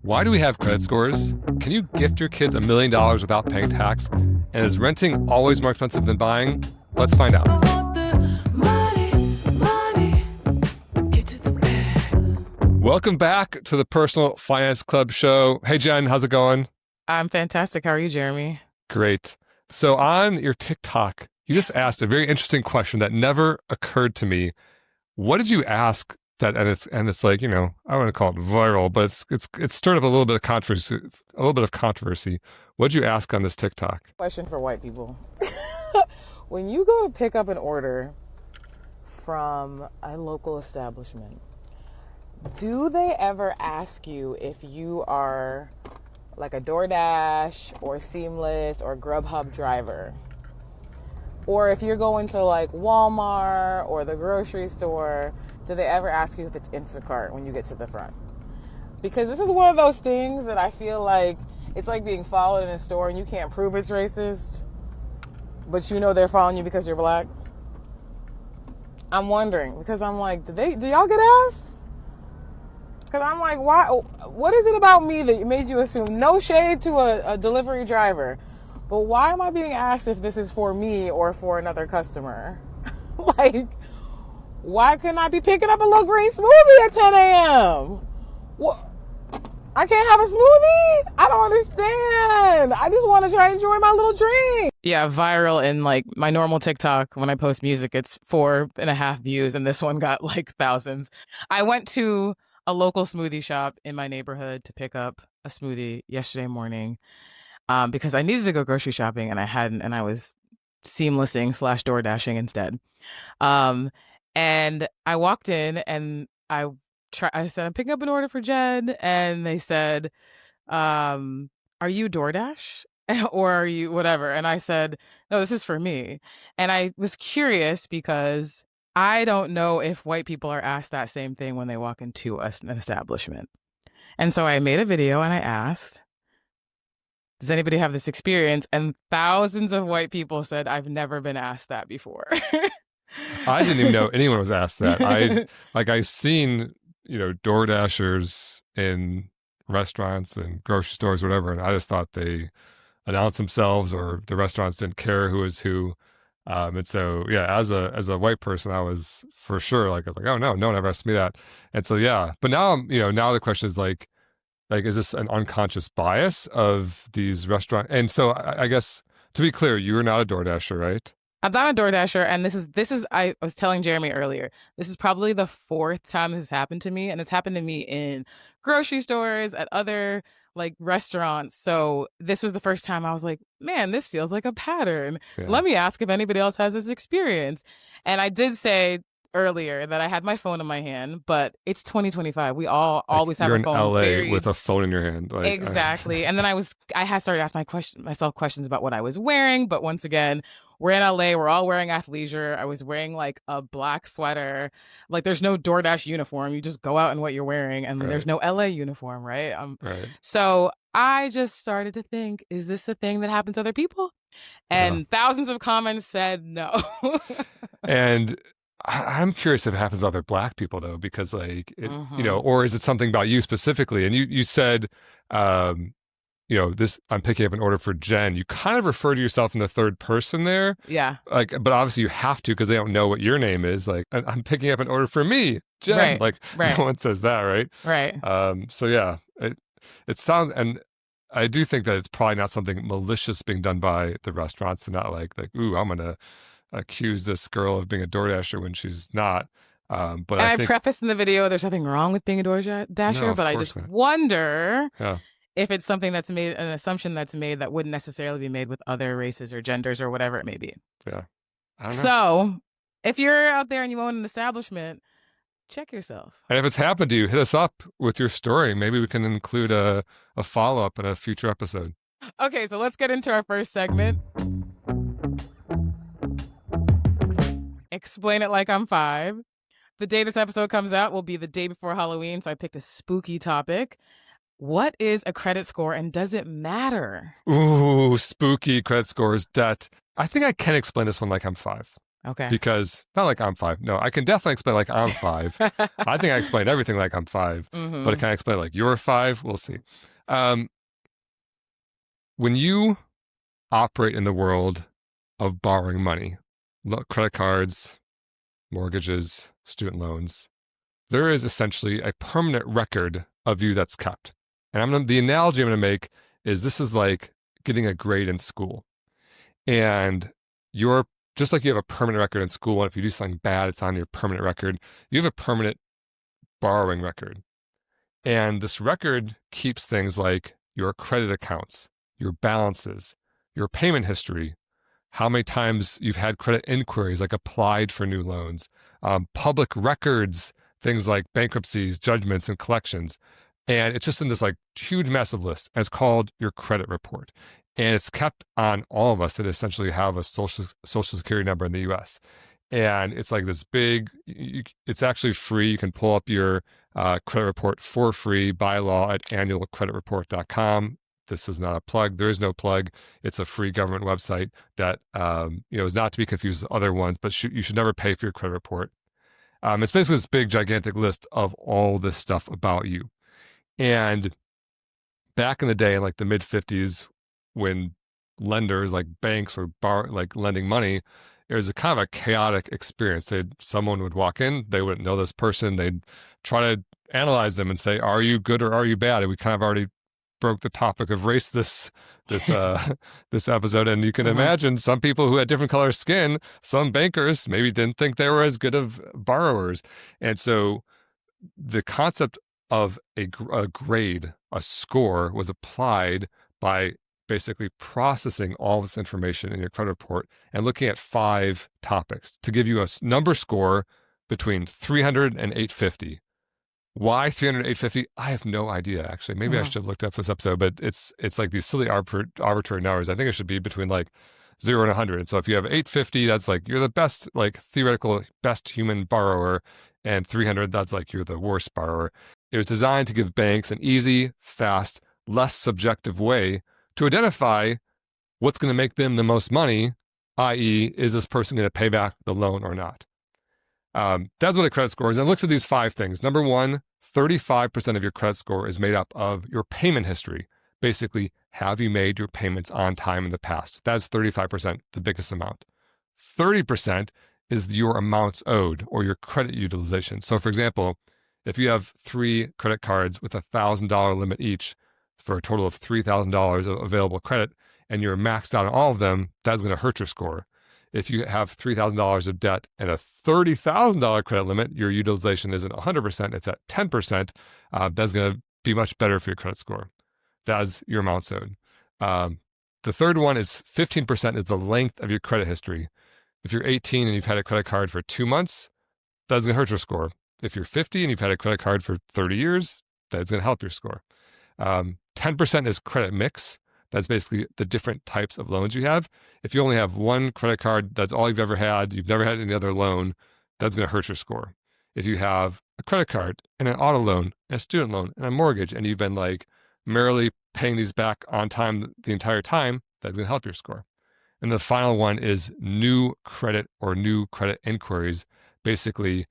Why do we have credit scores? Can you gift your kids $1 million without paying tax? And is renting always more expensive than buying? Let's find out. Welcome back to the Personal Finance Club show. Hey, Jen, how's it going? I'm fantastic. How are you, Jeremy? Great. So on your TikTok, you just asked a very interesting question that never occurred to me. What did you ask that, and it's like, I don't want to call it viral, but it's stirred up a little bit of controversy. What did you ask on this TikTok? Question for white people. When you go to pick up an order from a local establishment, do they ever ask you if you are like a DoorDash or Seamless or Grubhub driver? Or if you're going to like Walmart or the grocery store, do they ever ask you if it's Instacart when you get to the front? Because this is one of those things that I feel like it's like being followed in a store and you can't prove it's racist, but you know they're following you because you're black. I'm wondering, because I'm like, do y'all get asked? Because I'm like, why? What is it about me that made you assume? No shade to a delivery driver, but why am I being asked if this is for me or for another customer? Like, why couldn't I be picking up a little green smoothie at 10 a.m.? What? I can't have a smoothie? I don't understand. I just want to try and enjoy my little drink. Yeah, viral in like my normal TikTok when I post music, it's 4.5 views, and this one got like thousands. I went to a local smoothie shop in my neighborhood to pick up a smoothie yesterday morning because I needed to go grocery shopping and I hadn't, and I was seamlessing / DoorDashing instead. And I walked in and I said, I'm picking up an order for Jen. And they said, are you DoorDash or are you whatever? And I said, no, this is for me. And I was curious because I don't know if white people are asked that same thing when they walk into an establishment. And so I made a video and I asked, does anybody have this experience? And thousands of white people said, I've never been asked that before. I didn't even know anyone was asked that. I've seen, DoorDashers in restaurants and grocery stores, whatever, and I just thought they announced themselves or the restaurants didn't care who was who. And so, yeah, as a white person, I was for sure I was like, oh no one ever asked me that. And so, yeah, but now now the question is like, is this an unconscious bias of these restaurants? And so I guess to be clear, you are not a DoorDasher, right? I'm not a DoorDasher, and this is I was telling Jeremy earlier, this is probably the 4th time this has happened to me, and it's happened to me in grocery stores, at other like restaurants. So this was the first time I was like, man, this feels like a pattern. Yeah. Let me ask if anybody else has this experience. And I did say earlier that I had my phone in my hand, but it's 2025. We all always have a phone. You're in LA with a phone in your hand. Exactly. And then I had started asking myself questions about what I was wearing. But once again, we're in LA. We're all wearing athleisure. I was wearing like a black sweater. Like there's no DoorDash uniform. You just go out in what you're wearing. And there's no LA uniform, right? Right. So I just started to think, is this a thing that happens to other people? And thousands of comments said no. And I'm curious if it happens to other black people though, because or is it something about you specifically? And you said, this, I'm picking up an order for Jen. You kind of refer to yourself in the third person there. Yeah. But obviously you have to, because they don't know what your name is. Like, I'm picking up an order for me, Jen. Right. No one says that, right? Right. So yeah, it sounds, and I do think that it's probably not something malicious being done by the restaurants, and not like, ooh, I'm going to accuse this girl of being a DoorDasher when she's not. But I think, prefaced in the video, there's nothing wrong with being a DoorDasher, but I just wonder if it's something that's made, an assumption that's made that wouldn't necessarily be made with other races or genders or whatever it may be. Yeah. I don't know. So if you're out there and you own an establishment, check yourself. And if it's happened to you, hit us up with your story. Maybe we can include a follow-up in a future episode. Okay, so let's get into our first segment. Explain it like I'm 5. The day this episode comes out will be the day before Halloween, so I picked a spooky topic. What is a credit score and does it matter? Ooh, spooky credit scores, debt. I think I can explain this one like I'm 5. Okay. because not like I'm 5. No, I can definitely explain like I'm 5. I think I explained everything like I'm 5, but can I explain like you're 5? We'll see. When you operate in the world of borrowing money, credit cards, mortgages, student loans, there is essentially a permanent record of you that's kept. And the analogy I'm going to make is this is like getting a grade in school. And you're just like you have a permanent record in school, and if you do something bad, it's on your permanent record. You have a permanent borrowing record. And this record keeps things like your credit accounts, your balances, your payment history, how many times you've had credit inquiries, like applied for new loans, public records, things like bankruptcies, judgments, and collections. And it's just in this like huge, massive list. And it's called your credit report. And it's kept on all of us that essentially have a social security number in the US. And it's like this big, it's actually free. You can pull up your credit report for free by law at annualcreditreport.com. This is not a plug. There is no plug. It's a free government website that is not to be confused with other ones, but you should never pay for your credit report. It's basically this big, gigantic list of all this stuff about you. And back in the day, in like the mid 50s, when lenders like banks were lending money, it was a kind of a chaotic experience. Someone would walk in, they wouldn't know this person. They'd try to analyze them and say, "Are you good or are you bad?" And we kind of already broke the topic of race this episode, and you can imagine some people who had different color skin, some bankers maybe didn't think they were as good of borrowers. And so the concept of a grade, a score, was applied by basically processing all this information in your credit report and looking at 5 topics to give you a number score between 300 and 850. Why 300 and 850? I have no idea, actually. Maybe I should have looked up this episode, but it's like these silly arbitrary numbers. I think it should be between like 0 and 100. And so if you have 850, that's like you're the best, like theoretical best human borrower, and 300, that's like you're the worst borrower. It was designed to give banks an easy, fast, less subjective way to identify what's going to make them the most money, i.e., is this person going to pay back the loan or not? That's what a credit score is. And it looks at these 5 things. Number one, 35% of your credit score is made up of your payment history. Basically, have you made your payments on time in the past? That's 35%, the biggest amount. 30% is your amounts owed or your credit utilization. So for example, if you have 3 credit cards with $1,000 limit each for a total of $3,000 of available credit, and you're maxed out on all of them, that's going to hurt your score. If you have $3,000 of debt and a $30,000 credit limit, your utilization isn't 100%, it's at 10%. That's going to be much better for your credit score. That's your amounts owed. The third one is 15% is the length of your credit history. If you're 18 and you've had a credit card for 2 months, that's going to hurt your score. If you're 50 and you've had a credit card for 30 years, that's going to help your score. 10% is credit mix. That's basically the different types of loans you have. If you only have one credit card, that's all you've ever had, you've never had any other loan, that's going to hurt your score. If you have a credit card and an auto loan, and a student loan, and a mortgage, and you've been like merrily paying these back on time the entire time, that's going to help your score. And the final one is new credit or new credit inquiries. Basically,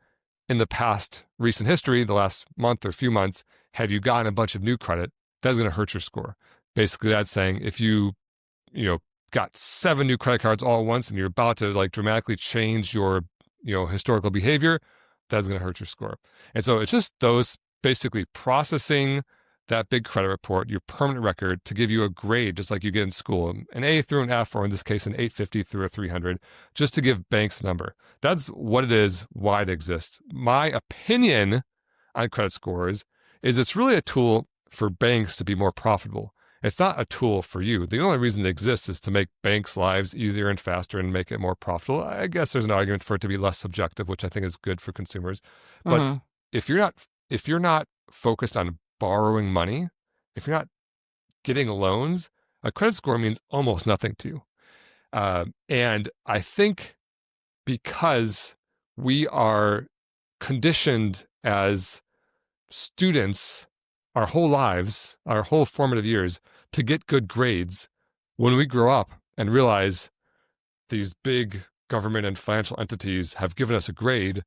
in the past recent history, the last month or few months, have you gotten a bunch of new credit? That's going to hurt your score. Basically, that's saying if you got 7 new credit cards all at once and you're about to like dramatically change your, historical behavior, that's going to hurt your score. And so it's just those basically processing that big credit report, your permanent record, to give you a grade, just like you get in school, an A through an F, or in this case, an 850 through a 300, just to give banks a number. That's what it is, why it exists. My opinion on credit scores is it's really a tool for banks to be more profitable. It's not a tool for you. The only reason it exists is to make banks' lives easier and faster and make it more profitable. I guess there's an argument for it to be less subjective, which I think is good for consumers. But if you're not focused on borrowing money, if you're not getting loans, a credit score means almost nothing to you. And I think because we are conditioned as students our whole lives, our whole formative years, to get good grades, when we grow up and realize these big government and financial entities have given us a grade,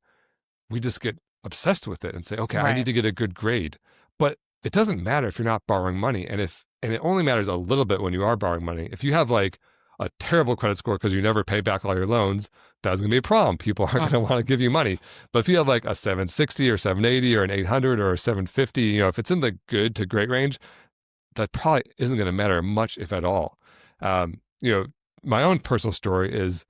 we just get obsessed with it and say, okay, I need Right. to get a good grade. But it doesn't matter if you're not borrowing money. And it only matters a little bit when you are borrowing money. If you have like a terrible credit score because you never pay back all your loans, that's going to be a problem. People aren't going to want to give you money. But if you have like a 760 or 780 or an 800 or a 750, you know, if it's in the good to great range, that probably isn't going to matter much, if at all. You know, my own personal story is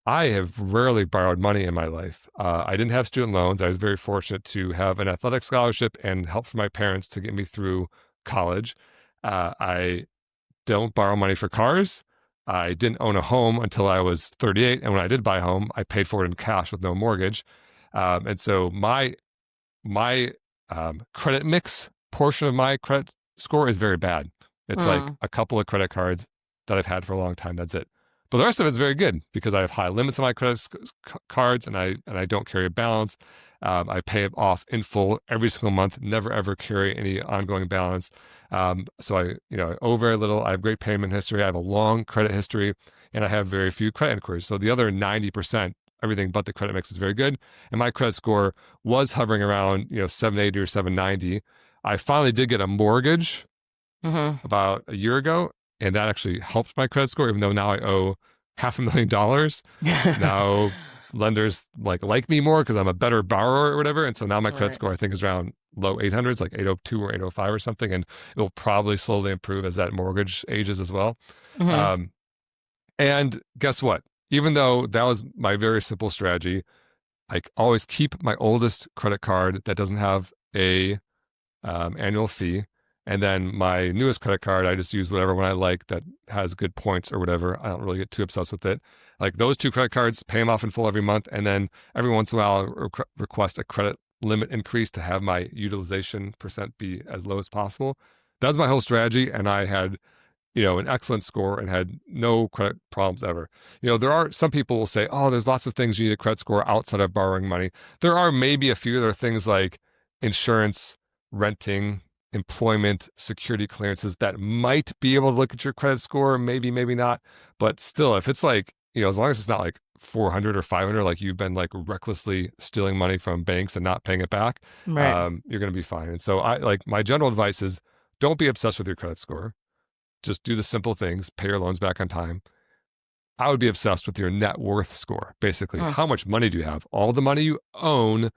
I have rarely borrowed money in my life. I didn't have student loans. I was very fortunate to have an athletic scholarship and help from my parents to get me through college. I don't borrow money for cars. I didn't own a home until I was 38. And when I did buy a home, I paid for it in cash with no mortgage. And so my credit mix portion of my credit score is very bad. It's like a couple of credit cards that I've had for a long time. That's it. But the rest of it's very good because I have high limits on my credit cards and I don't carry a balance. I pay it off in full every single month, never ever carry any ongoing balance. So I owe very little. I have great payment history. I have a long credit history and I have very few credit inquiries. So the other 90%, everything but the credit mix is very good. And my credit score was hovering around, 780 or 790. I finally did get a mortgage about a year ago. And that actually helped my credit score, even though now I owe $500,000. Now lenders like me more because I'm a better borrower or whatever. And so now my credit score, I think, is around low 800s, like 802 or 805 or something. And it will probably slowly improve as that mortgage ages as well. And guess what? Even though that was my very simple strategy, I always keep my oldest credit card that doesn't have a annual fee. And then my newest credit card, I just use whatever one I like that has good points or whatever. I don't really get too obsessed with it. Like those two credit cards, pay them off in full every month. And then every once in a while, I'll request a credit limit increase to have my utilization percent be as low as possible. That's my whole strategy. And I had, an excellent score and had no credit problems ever. There are some people will say, oh, there's lots of things you need a credit score outside of borrowing money. There are maybe a few other things like insurance, renting, employment, security clearances that might be able to look at your credit score, maybe not. But still, if it's like, as long as it's not like 400 or 500, like you've been like recklessly stealing money from banks and not paying it back, Right. you're going to be fine. And so my general advice is don't be obsessed with your credit score. Just do the simple things, pay your loans back on time. I would be obsessed with your net worth score. Basically, how much money do you have? All the money you own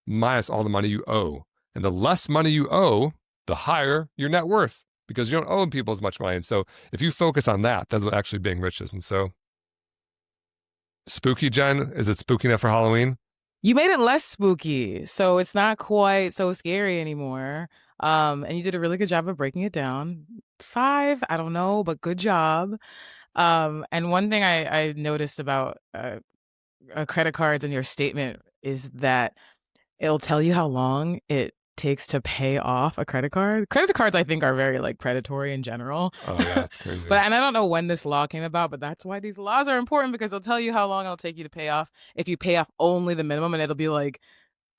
minus all the money you owe. And the less money you owe, the higher your net worth because you don't owe people as much money. And so if you focus on that, that's what actually being rich is. And so spooky, Jen, is it spooky enough for Halloween? You made it less spooky, so it's not quite so scary anymore. And you did a really good job of breaking it down. 5, I don't know, but good job. And one thing I noticed about credit cards and your statement is that it'll tell you how long it takes to pay off a credit card. Credit cards, I think, are very like predatory in general. Oh yeah, that's crazy. And I don't know when this law came about, but that's why these laws are important because they'll tell you how long it'll take you to pay off if you pay off only the minimum, and it'll be like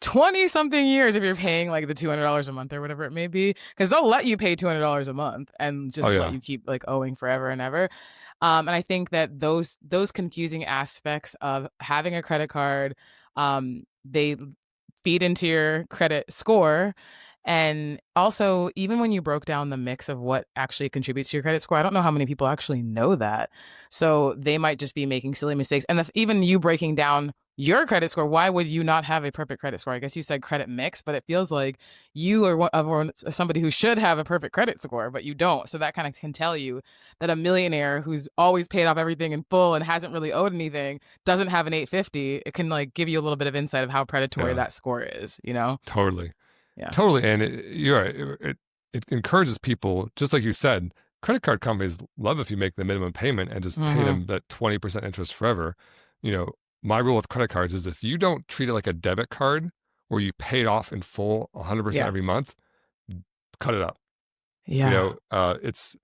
20 something years if you're paying like the $200 a month or whatever it may be, because they'll let you pay $200 a month and just let you keep like owing forever and ever. And I think that those confusing aspects of having a credit card, they feed into your credit score. And also, even when you broke down the mix of what actually contributes to your credit score, I don't know how many people actually know that. So they might just be making silly mistakes. And even you breaking down your credit score, why would you not have a perfect credit score? I guess you said credit mix, but it feels like you are somebody who should have a perfect credit score, but you don't. So that kind of can tell you that a millionaire who's always paid off everything in full and hasn't really owed anything doesn't have an 850. It can like give you a little bit of insight of how predatory that score is, Totally. Yeah. Totally. And you're right. It encourages people, just like you said, credit card companies love if you make the minimum payment and just pay them that 20% interest forever. My rule with credit cards is if you don't treat it like a debit card where you pay it off in full 100% every month, cut it up. Yeah. It's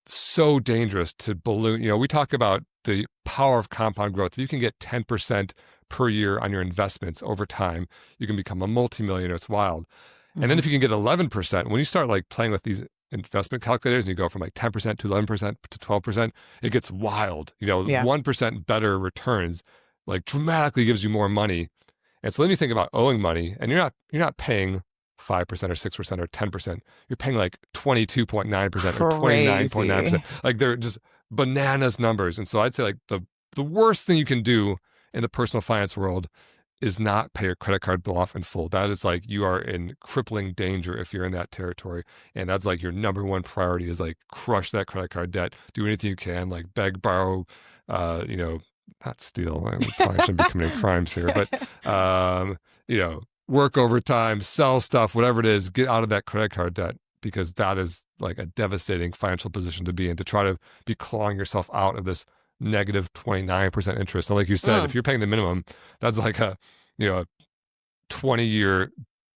so dangerous to balloon. We talk about the power of compound growth. If you can get 10% per year on your investments over time, you can become a multimillionaire. It's wild. And then if you can get 11%, when you start like playing with these investment calculators and you go from like 10% to 11% to 12%, it gets wild. 1% better returns. like dramatically gives you more money. And so then you think about owing money, and you're not paying 5% or 6% or 10%. You're paying like 22.9% or 29.9%. Like they're just bananas numbers. And so I'd say like the worst thing you can do in the personal finance world is not pay your credit card bill off in full. That is like, you are in crippling danger if you're in that territory. And that's like your number one priority is like crush that credit card debt, do anything you can, like beg, borrow, not steal. I probably shouldn't be committing crimes here, but, work overtime, sell stuff, whatever it is, get out of that credit card debt, because that is like a devastating financial position to be in, to try to be clawing yourself out of this negative 29% interest. So like you said, if you're paying the minimum, that's like a 20-year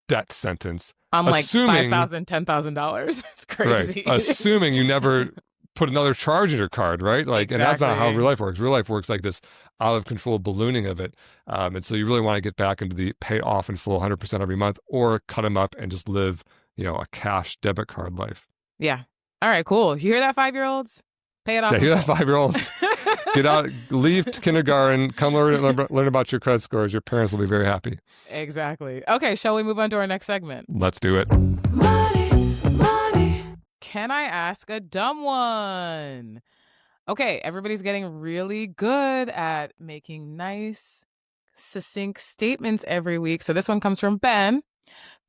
debt sentence. I'm like $5,000, $10,000. It's crazy. Right. Assuming you never put another charge in your card, right? Like, exactly. And that's not how real life works. Real life works like this out of control ballooning of it. And so you really want to get back into the pay off in full 100% every month, or cut them up and just live, a cash debit card life. Yeah. All right, cool. You hear that, 5-year-olds? Pay it off. Yeah, hear that, 5-year-olds? Get out, leave kindergarten, come learn about your credit scores. Your parents will be very happy. Exactly. Okay, shall we move on to our next segment? Let's do it. Money. Can I ask a dumb one? Okay, everybody's getting really good at making nice, succinct statements every week. So this one comes from Ben.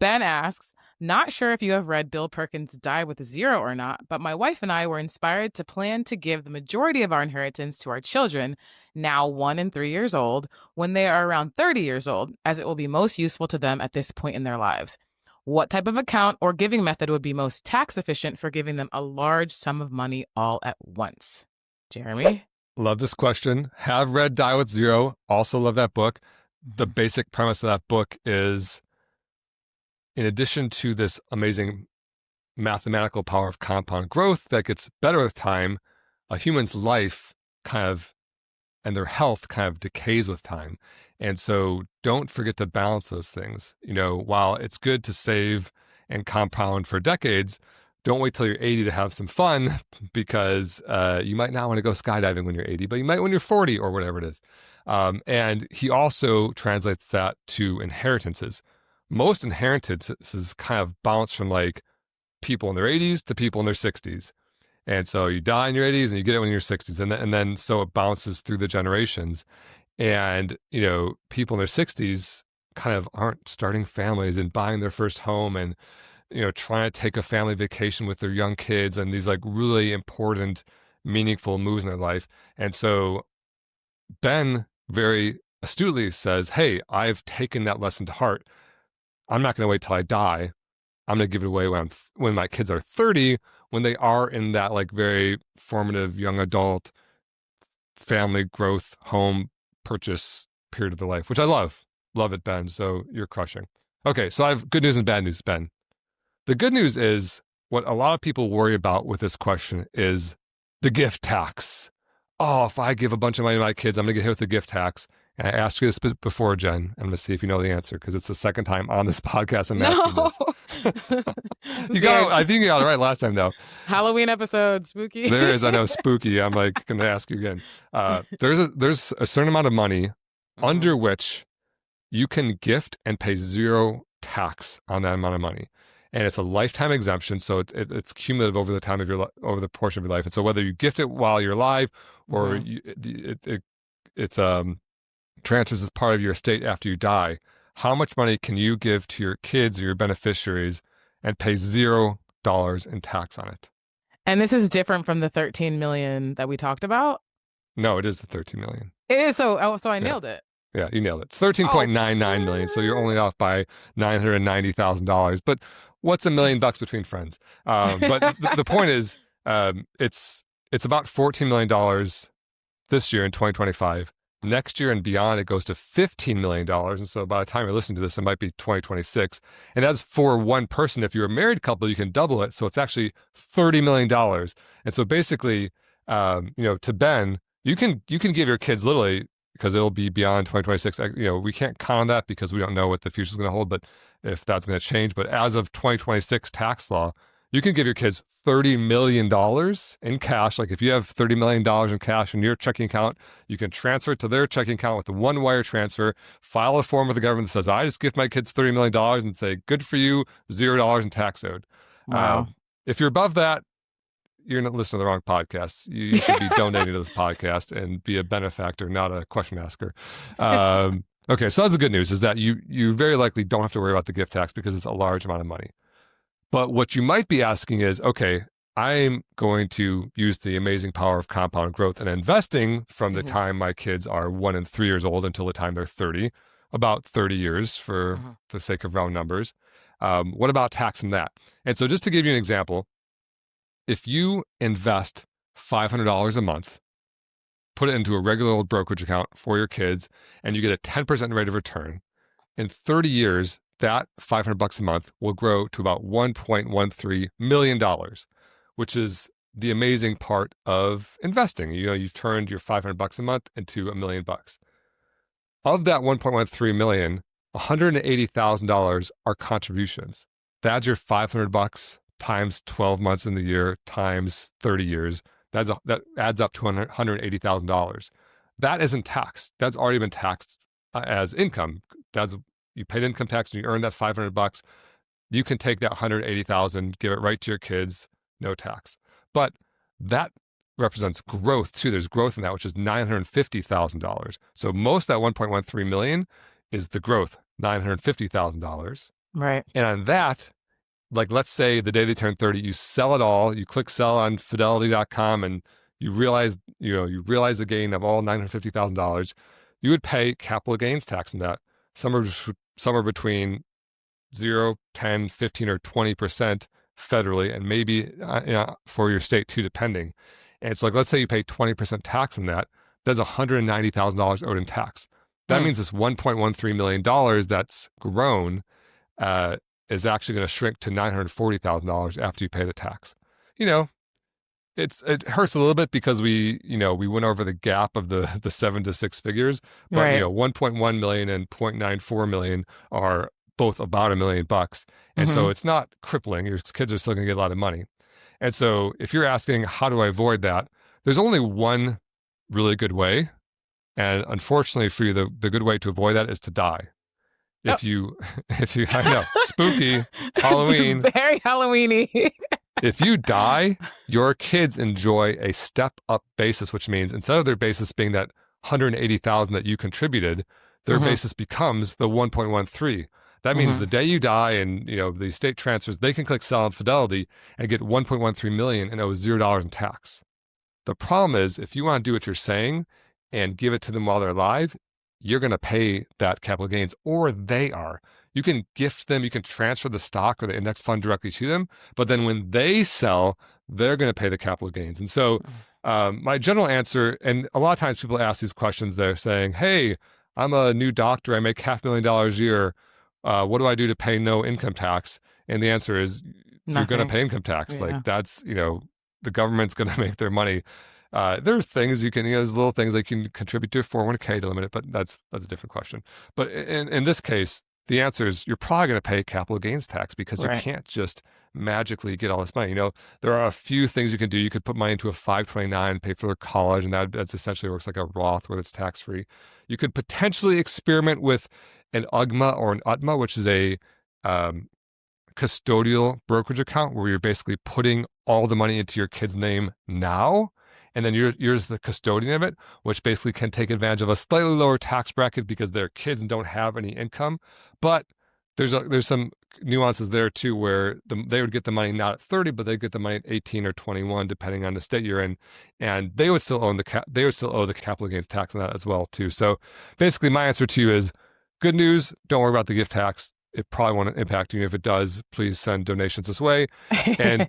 Ben asks, not sure if you have read Bill Perkins' Die with Zero or not, but my wife and I were inspired to plan to give the majority of our inheritance to our children, now 1 and 3 years old, when they are around 30 years old, as it will be most useful to them at this point in their lives. What type of account or giving method would be most tax efficient for giving them a large sum of money all at once? Jeremy? Love this question. Have read Die with Zero. Also love that book. The basic premise of that book is, in addition to this amazing mathematical power of compound growth that gets better with time, a human's life and their health kind of decays with time. And so don't forget to balance those things. While it's good to save and compound for decades, don't wait till you're 80 to have some fun, because you might not want to go skydiving when you're 80, but you might when you're 40 or whatever it is. And he also translates that to inheritances. Most inheritances kind of bounce from like people in their 80s to people in their 60s. And so you die in your 80s and you get it when you're 60s. And then so it bounces through the generations. And, people in their 60s kind of aren't starting families and buying their first home and, trying to take a family vacation with their young kids and these like really important, meaningful moves in their life. And so Ben very astutely says, hey, I've taken that lesson to heart. I'm not going to wait till I die. I'm going to give it away when my kids are 30, when they are in that like very formative young adult family growth, home purchase period of their life, which I love. Love it, Ben. So you're crushing. Okay, so I have good news and bad news, Ben. The good news is what a lot of people worry about with this question is the gift tax. Oh, if I give a bunch of money to my kids, I'm going to get hit with the gift tax. And I asked you this before, Jen. I'm going to see if you know the answer, because it's the second time on this podcast I'm asking this. I think you got it right last time, though. Halloween episode, spooky. There is, I know, spooky. I'm like going to ask you again. There's a certain amount of money under which you can gift and pay zero tax on that amount of money. And it's a lifetime exemption, so it's cumulative over the time of over the portion of your life. And so whether you gift it while you're alive, or it's transfers as part of your estate after you die, how much money can you give to your kids or your beneficiaries and pay $0 in tax on it? And this is different from the 13 million that we talked about? No, it is the 13 million. It is. So I nailed it. Yeah, you nailed it. It's 13.99 million, so you're only off by $990,000. But what's $1 million between friends? But the point is, it's about $14 million this year in 2025. Next year and beyond, it goes to $15 million. And so by the time you're listening to this, it might be 2026. And that's for one person. If you're a married couple, you can double it. So it's actually $30 million. And so basically, to Ben, you can give your kids literally, because it'll be beyond 2026. We can't count on that because we don't know what the future is going to hold, but if that's going to change. But as of 2026 tax law, You can give your kids $30 million in cash. Like if you have $30 million in cash in your checking account, you can transfer it to their checking account with a one wire transfer, file a form with the government that says, I just gift my kids $30 million and say, good for you, $0 in tax owed. Wow. If you're above that, you're not listening to the wrong podcast. You should be donating to this podcast and be a benefactor, not a question asker. Okay, so that's the good news, is that you very likely don't have to worry about the gift tax because it's a large amount of money. But what you might be asking is, okay, I'm going to use the amazing power of compound growth and investing from the time my kids are 1 and 3 years old until the time they're 30, about 30 years for the sake of round numbers. What about taxing that? And so just to give you an example, if you invest $500 a month, put it into a regular old brokerage account for your kids, and you get a 10% rate of return, in 30 years, that $500 a month will grow to about $1.13 million, which is the amazing part of investing. You know, you've turned your $500 a month into $1 million. Of that 1.13 million, $180,000 are contributions. That's your $500 times 12 months in the year times 30 years. That adds up to $180,000. That isn't taxed. That's already been taxed as income. You paid income tax and you earned that $500. You can take that $180,000, give it right to your kids, no tax. But that represents growth too. There's growth in that, which is $950,000. So most of that 1.13 million is the growth, $950,000. Right. And on that, like let's say the day they turn 30, you sell it all, you click sell on fidelity.com and you realize the gain of all $950,000, you would pay capital gains tax on that, somewhere between 0, 10, 15, or 20% federally, and maybe for your state too, depending. And so like, let's say you pay 20% tax on that, that's $190,000 owed in tax. That means this $1.13 million that's grown is actually going to shrink to $940,000 after you pay the tax. You know, it hurts a little bit because we went over the gap of the 7 to 6 figures, but Right. 1.1 million and 0.94 million are both about $1 million. And so it's not crippling. Your kids are still going to get a lot of money. And so if you're asking, how do I avoid that? There's only one really good way. And unfortunately for you, the good way to avoid that is to die. If you, I know, spooky, Halloween. Very Halloween-y. If you die, your kids enjoy a step-up basis, which means instead of their basis being that $180,000 that you contributed, their basis becomes the 1.13. That means the day you die and the estate transfers, they can click sell on Fidelity and get 1.13 million and owe $0 in tax. The problem is, if you want to do what you're saying and give it to them while they're alive, you're going to pay that capital gains, or they are. You can gift them, you can transfer the stock or the index fund directly to them, but then when they sell, they're going to pay the capital gains. And so my general answer, and a lot of times people ask these questions, they're saying, hey, I'm a new doctor, I make $500,000 a year. What do I do to pay no income tax? And the answer is, you're going to pay income tax. Yeah. Like that's, the government's going to make their money. There's things you can, there's little things they can contribute to a 401k to limit it, but that's a different question. But in this case, the answer is you're probably going to pay capital gains tax because you can't just magically get all this money. There are a few things you can do. You could put money into a 529, pay for their college, and that's essentially works like a Roth where it's tax-free. You could potentially experiment with an UGMA or an UTMA, which is a custodial brokerage account where you're basically putting all the money into your kid's name now, and then you're the custodian of it, which basically can take advantage of a slightly lower tax bracket because they're kids and don't have any income. But there's some nuances there too, where they would get the money not at 30, but they get the money at 18 or 21, depending on the state you're in, and they would still owe the capital gains tax on that as well too. So basically, my answer to you is, good news, don't worry about the gift tax. It probably won't impact you. If it does, please send donations this way. And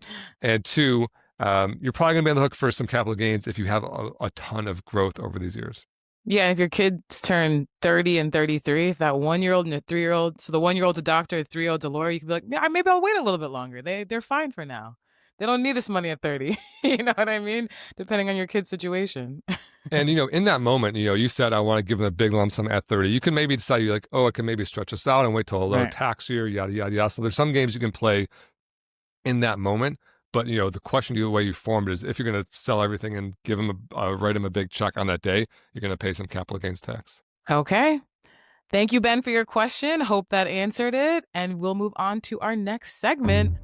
two, you're probably going to be on the hook for some capital gains if you have a ton of growth over these years. Yeah, if your kids turn 30 and 33, if that 1-year-old and a 3-year-old, so the 1-year-old's a doctor, the 3-year-old's a lawyer, you can be like, yeah, maybe I'll wait a little bit longer. They're fine for now. They don't need this money at 30. You know what I mean? Depending on your kid's situation. And, in that moment, you said, I want to give them a big lump sum at 30. You can maybe decide, you're like, oh, I can maybe stretch this out and wait till a low tax year, yada, yada, yada. So there's some games you can play in that moment. But, the question to you, the way you form it is if you're going to sell everything and give them write them a big check on that day, you're going to pay some capital gains tax. Okay. Thank you, Ben, for your question. Hope that answered it. And we'll move on to our next segment.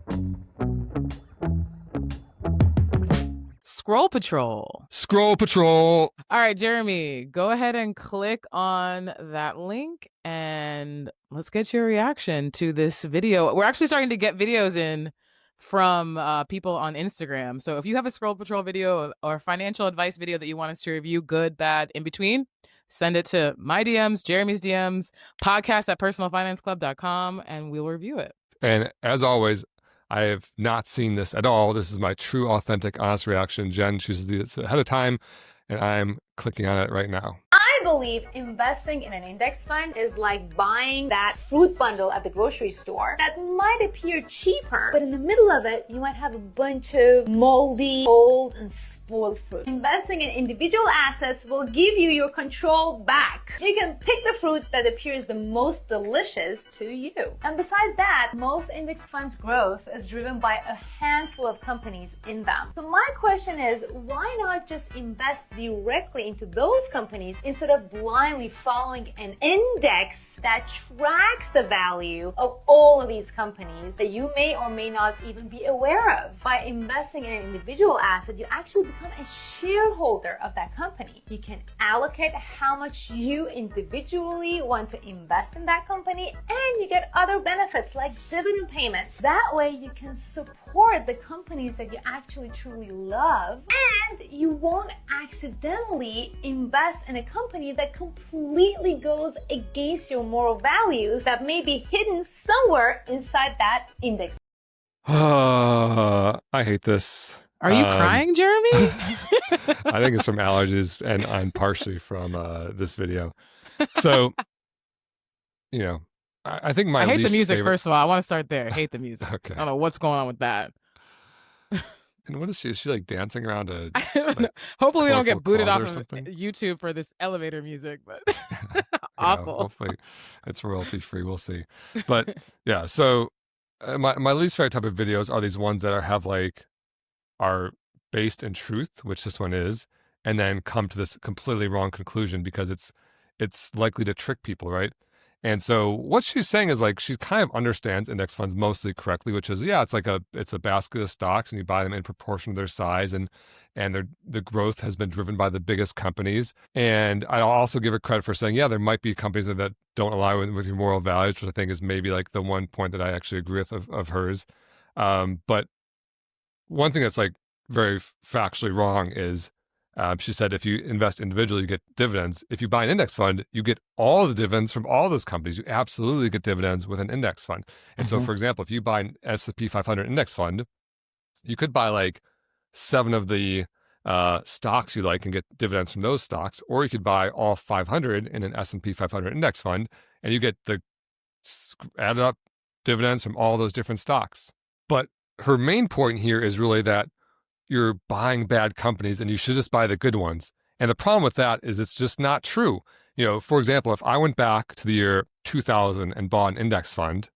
Scroll Patrol. Scroll Patrol. All right, Jeremy, go ahead and click on that link and let's get your reaction to this video. We're actually starting to get videos in from people on Instagram. So if you have a Scroll Patrol video or financial advice video that you want us to review, good, bad, in between, send it to my DMs, Jeremy's DMs, podcast@personalfinanceclub.com, and we'll review it. And as always, I have not seen this at all. This is my true, authentic, honest reaction. Jen chooses this ahead of time, and I'm clicking on it right now. I believe investing in an index fund is like buying that fruit bundle at the grocery store that might appear cheaper, but in the middle of it, you might have a bunch of moldy, old, and spoiled fruit. Investing in individual assets will give you your control back. You can pick the fruit that appears the most delicious to you. And besides that, most index funds' growth is driven by a handful of companies in them. So my question is, why not just invest directly into those companies instead of blindly following an index that tracks the value of all of these companies that you may or may not even be aware of? By investing in an individual asset, you actually become a shareholder of that company. You can allocate how much you individually want to invest in that company, and you get other benefits like dividend payments. That way you can support the companies that you actually truly love, and you won't accidentally invest in a company that completely goes against your moral values that may be hidden somewhere inside that index. I hate this. Are you crying, Jeremy? I think it's from allergies, and I'm partially from this video. So, I think my I hate the music, favorite... first of all. I want to start there. I hate the music. Okay. I don't know what's going on with that. And what is she? Is she like dancing around a... Hopefully we don't get booted off of something? YouTube for this elevator music, but awful. Hopefully it's royalty free. We'll see. But yeah, so my least favorite type of videos are these ones that are based in truth, which this one is, and then come to this completely wrong conclusion because it's likely to trick people, right? And so what she's saying is she kind of understands index funds mostly correctly, which is, yeah, it's a basket of stocks and you buy them in proportion to their size, and the growth has been driven by the biggest companies. And I'll also give her credit for saying, yeah, there might be companies that don't align with your moral values, which I think is maybe the one point that I actually agree with of hers. But one thing that's very factually wrong is she said if you invest individually, you get dividends. If you buy an index fund, you get all the dividends from all those companies. You absolutely get dividends with an index fund. And so, for example, if you buy an S&P 500 index fund, you could buy 7 of the stocks you like and get dividends from those stocks, or you could buy all 500 in an S&P 500 index fund, and you get the added up dividends from all those different stocks. But her main point here is really that you're buying bad companies and you should just buy the good ones. And the problem with that is it's just not true. For example, if I went back to the year 2000 and bought an index fund,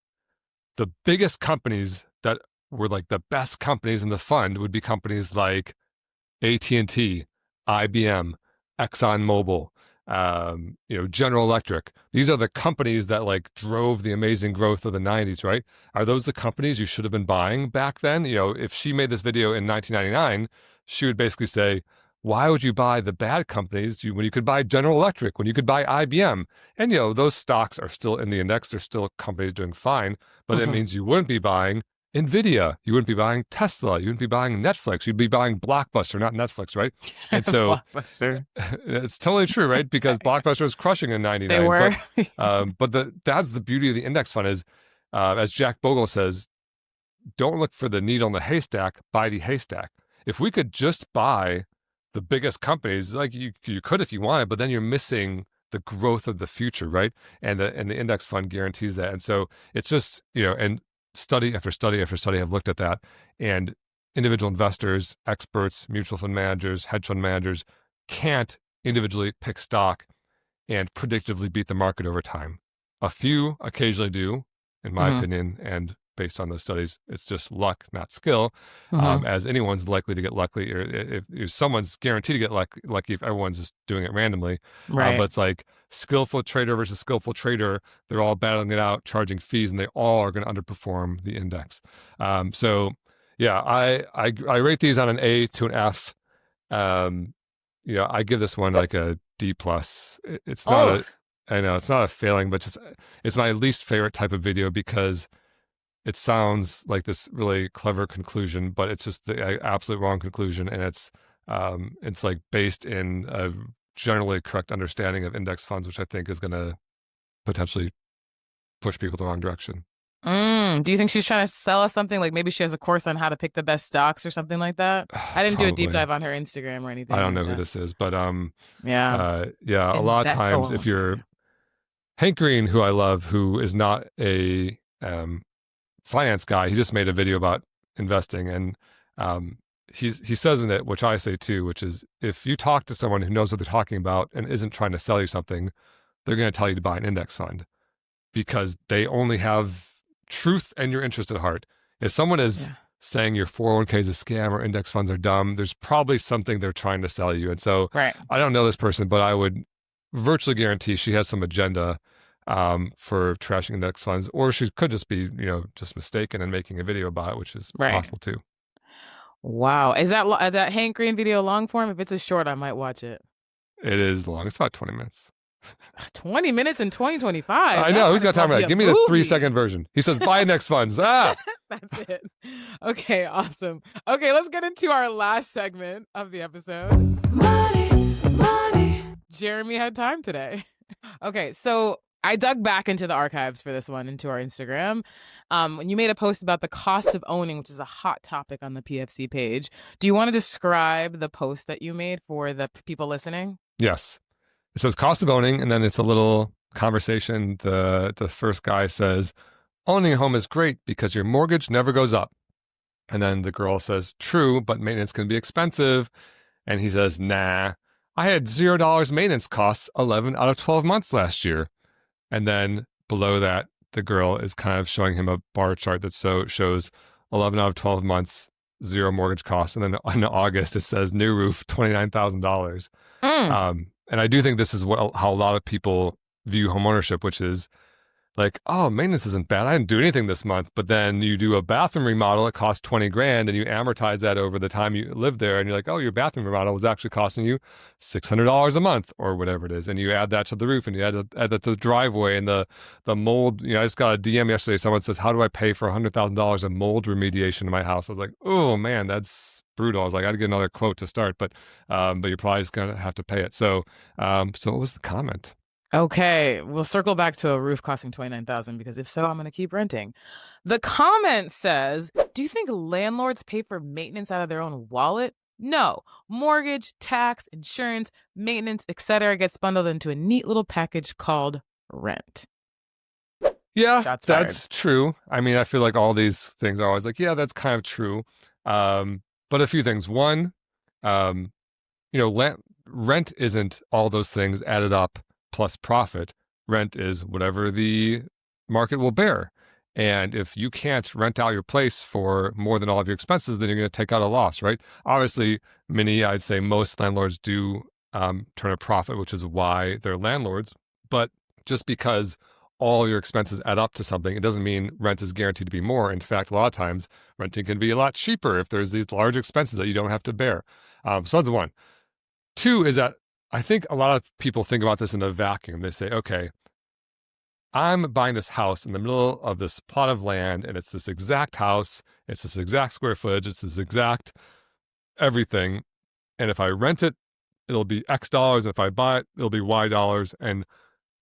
the biggest companies that were the best companies in the fund would be companies like AT&T, IBM, ExxonMobil, General Electric. These are the companies that drove the amazing growth of the 90s, right? Are those the companies you should have been buying back then? If she made this video in 1999, she would basically say, why would you buy the bad companies when you could buy General Electric, when you could buy IBM? And, those stocks are still in the index. They're still companies doing fine, but it means you wouldn't be buying NVIDIA. You wouldn't be buying Tesla. You wouldn't be buying Netflix. You'd be buying Blockbuster, not Netflix, right? And so Blockbuster. It's totally true, right? Because Blockbuster was crushing in 99. They were. But that's the beauty of the index fund is, as Jack Bogle says, don't look for the needle in the haystack, buy the haystack. If we could just buy the biggest companies, you could if you wanted, but then you're missing the growth of the future, right? And the index fund guarantees that. And so it's just, and study after study after study have looked at that, and individual investors, experts, mutual fund managers, hedge fund managers can't individually pick stock and predictively beat the market over time. A few occasionally do, in my opinion, based on those studies. It's just luck, not skill, as anyone's likely to get lucky, or if someone's guaranteed to get lucky if everyone's just doing it randomly. Right. But it's like skillful trader versus skillful trader. They're all battling it out, charging fees, and they all are going to underperform the index. So yeah, I rate these on an A to an F. I give this one like a D plus. It's not I know it's not a failing, but just it's my least favorite type of video because it sounds like this really clever conclusion, but it's just the absolute wrong conclusion, and it's like based in a generally correct understanding of index funds, which I think is going to potentially push people the wrong direction. Do you think she's trying to sell us something? Like maybe she has a course on how to pick the best stocks or something like that? I didn't do a deep dive on her Instagram or anything. I don't know who this is, but a And lot of times if you're Hank Green, who I love, who is not a finance guy, he just made a video about investing, and he says in it, which I say too, which is if you talk to someone who knows what they're talking about and isn't trying to sell you something, they're going to tell you to buy an index fund because they only have truth and your interest at heart. If someone is saying your 401k is a scam or index funds are dumb, there's probably something they're trying to sell you. And so I don't know this person, but I would virtually guarantee she has some agenda for trashing index funds, or she could just be, just mistaken and making a video about it, which is possible too. Wow. Is that Hank Green video long form? If it's a short, I might watch it. It is long. It's about 20 minutes. 20 minutes in 2025. I know. Who's got time for that? Give me the 3-second version. He says, buy index funds. That's it. Okay, awesome. Okay, let's get into our last segment of the episode. Money. Jeremy had time today. Okay, so I dug back into the archives for this one, into our Instagram. When you made a post about the cost of owning, which is a hot topic on the PFC page. Do you want to describe the post that you made for the people listening? Yes. It says cost of owning, and then it's a little conversation. The first guy says, owning a home is great because your mortgage never goes up. And then the girl says, true, but maintenance can be expensive. And he says, nah, I had $0 maintenance costs 11 out of 12 months last year. And then below that, the girl is kind of showing him a bar chart that shows 11 out of 12 months, zero mortgage costs. And then in August, it says new roof, $29,000. And I do think this is how a lot of people view homeownership, which is like, oh, maintenance isn't bad. I didn't do anything this month. But then you do a bathroom remodel, it costs $20,000, and you amortize that over the time you live there. And you're like, oh, your bathroom remodel was actually costing you $600 a month or whatever it is. And you add that to the roof, and you add that to the driveway and the mold. I just got a DM yesterday. Someone says, how do I pay for $100,000 of mold remediation in my house? I was like, oh man, that's brutal. I was like, I got to get another quote to start, but you're probably just going to have to pay it. So what was the comment? Okay, we'll circle back to a roof costing $29,000 because if so, I'm going to keep renting. The comment says, do you think landlords pay for maintenance out of their own wallet? No. Mortgage, tax, insurance, maintenance, etc. gets bundled into a neat little package called rent. Yeah, that's true. I mean, I feel like all these things are always like, yeah, that's kind of true. But a few things. One, rent isn't all those things added up plus profit. Rent is whatever the market will bear. And if you can't rent out your place for more than all of your expenses, then you're going to take out a loss, right? Obviously, I'd say most landlords do turn a profit, which is why they're landlords. But just because all your expenses add up to something, it doesn't mean rent is guaranteed to be more. In fact, a lot of times renting can be a lot cheaper if there's these large expenses that you don't have to bear. So that's one. Two is that I think a lot of people think about this in a vacuum. They say, okay, I'm buying this house in the middle of this plot of land, and it's this exact house, it's this exact square footage, it's this exact everything. And if I rent it, it'll be X dollars. And if I buy it, it'll be Y dollars. And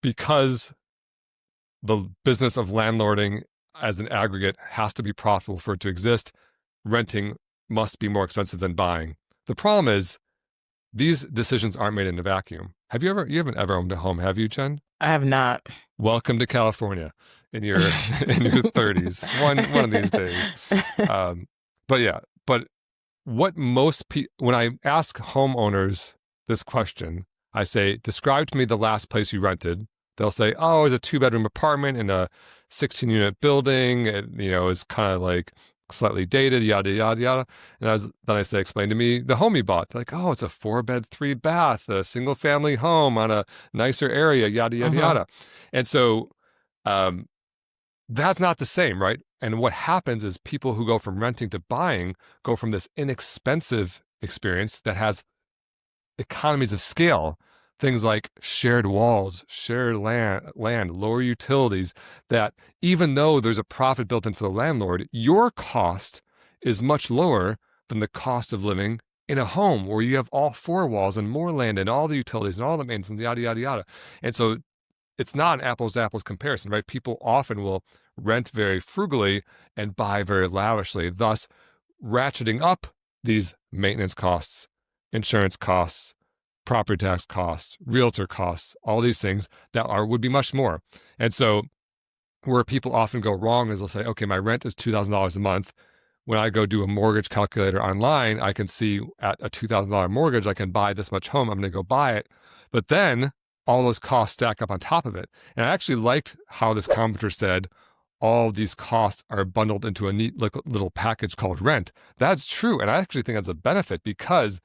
because the business of landlording as an aggregate has to be profitable for it to exist, renting must be more expensive than buying. The problem is these decisions aren't made in a vacuum. You haven't ever owned a home, have you, Jen? I have not. Welcome to California in your 30s, one of these days. But what most people, when I ask homeowners this question, I say, describe to me the last place you rented, They'll say, oh, it's a 2-bedroom apartment in a 16-unit building. It, is kind of like slightly dated, yada, yada, yada. And then I say, explain to me the home you bought. They're like, oh, it's a 4-bed, 3-bath, a single family home on a nicer area, yada, yada, yada. And so that's not the same, right? And what happens is people who go from renting to buying go from this inexpensive experience that has economies of scale, things like shared walls, shared land, lower utilities, that even though there's a profit built into the landlord, your cost is much lower than the cost of living in a home where you have all 4 walls and more land and all the utilities and all the maintenance, yada, yada, yada. And so it's not an apples to apples comparison, right? People often will rent very frugally and buy very lavishly, thus ratcheting up these maintenance costs, insurance costs, property tax costs, realtor costs, all these things that would be much more. And so where people often go wrong is they'll say, okay, my rent is $2,000 a month. When I go do a mortgage calculator online, I can see at a $2,000 mortgage, I can buy this much home. I'm going to go buy it. But then all those costs stack up on top of it. And I actually liked how this commenter said, all these costs are bundled into a neat little package called rent. That's true. And I actually think that's a benefit because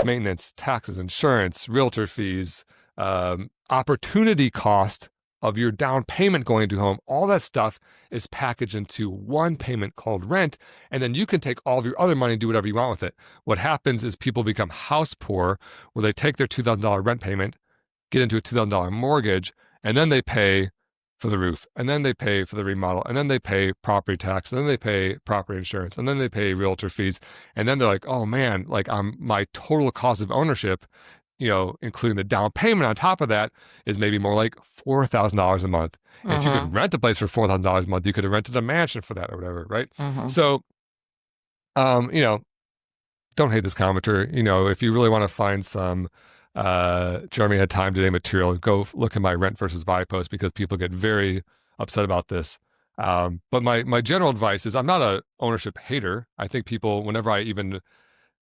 maintenance, taxes, insurance, realtor fees, opportunity cost of your down payment going into a home, all that stuff is packaged into one payment called rent. And then you can take all of your other money and do whatever you want with it. What happens is people become house poor where they take their $2,000 rent payment, get into a $2,000 mortgage, and then they pay for the roof, and then they pay for the remodel, and then they pay property tax, and then they pay property insurance, and then they pay realtor fees. And then they're like, oh man, like my total cost of ownership, including the down payment on top of that, is maybe more like $4,000 a month. If you could rent a place for $4,000 a month, you could have rented a mansion for that or whatever, right? So, don't hate this commenter. If you really want to find some Jeremy Had Time Today material, go look at my rent versus buy post because people get very upset about this. But my general advice is I'm not a ownership hater. I think people, whenever I even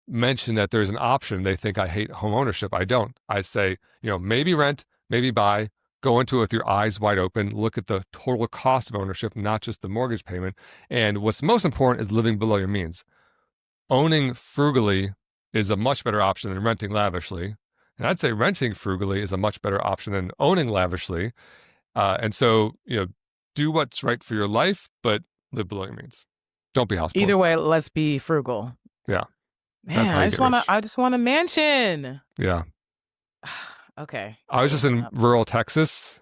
mention that there's an option, they think I hate home ownership. I don't. I say, maybe rent, maybe buy, go into it with your eyes wide open, look at the total cost of ownership, not just the mortgage payment. And what's most important is living below your means. Owning frugally is a much better option than renting lavishly. And I'd say renting frugally is a much better option than owning lavishly. And so, do what's right for your life, but live below your means. Don't be house poor. Either way, let's be frugal. Yeah. Man, I just want a mansion. Yeah. Okay. I was just in rural Texas.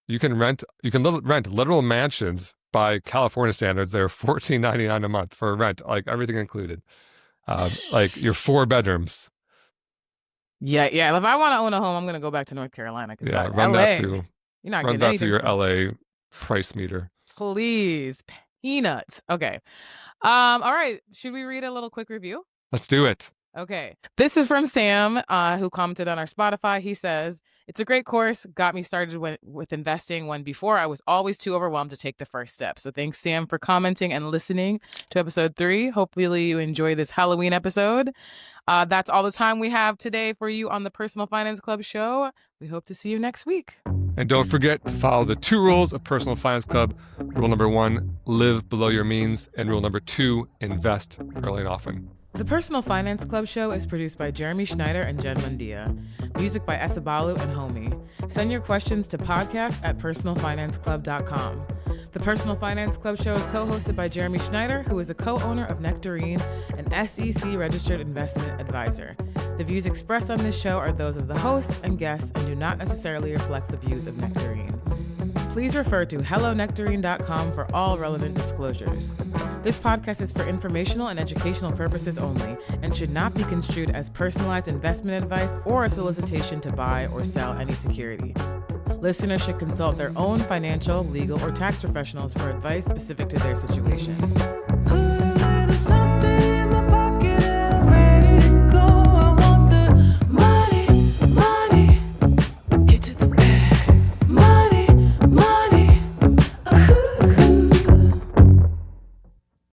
You can rent literal mansions by California standards. They're $14.99 a month for rent, like everything included. Like your 4 bedrooms. Yeah. If I want to own a home, I'm going to go back to North Carolina. Yeah, run that through. You're not run getting that through your LA price meter. Please, peanuts. Okay. All right. Should we read a little quick review? Let's do it. Okay. This is from Sam, who commented on our Spotify. He says, it's a great course. Got me started with investing when before I was always too overwhelmed to take the first step. So thanks, Sam, for commenting and listening to episode 3. Hopefully you enjoy this Halloween episode. That's all the time we have today for you on the Personal Finance Club show. We hope to see you next week. And don't forget to follow the 2 rules of Personal Finance Club. Rule number 1, live below your means. And rule number 2, invest early and often. The Personal Finance Club show is produced by Jeremy Schneider and Jen Mundia. Music by Esabalu and Homie. Send your questions to podcast@personalfinanceclub.com. The Personal Finance Club show is co-hosted by Jeremy Schneider, who is a co-owner of Nectarine, an SEC-registered investment advisor. The views expressed on this show are those of the hosts and guests and do not necessarily reflect the views of Nectarine. Please refer to hellonectarine.com for all relevant disclosures. This podcast is for informational and educational purposes only and should not be construed as personalized investment advice or a solicitation to buy or sell any security. Listeners should consult their own financial, legal, or tax professionals for advice specific to their situation.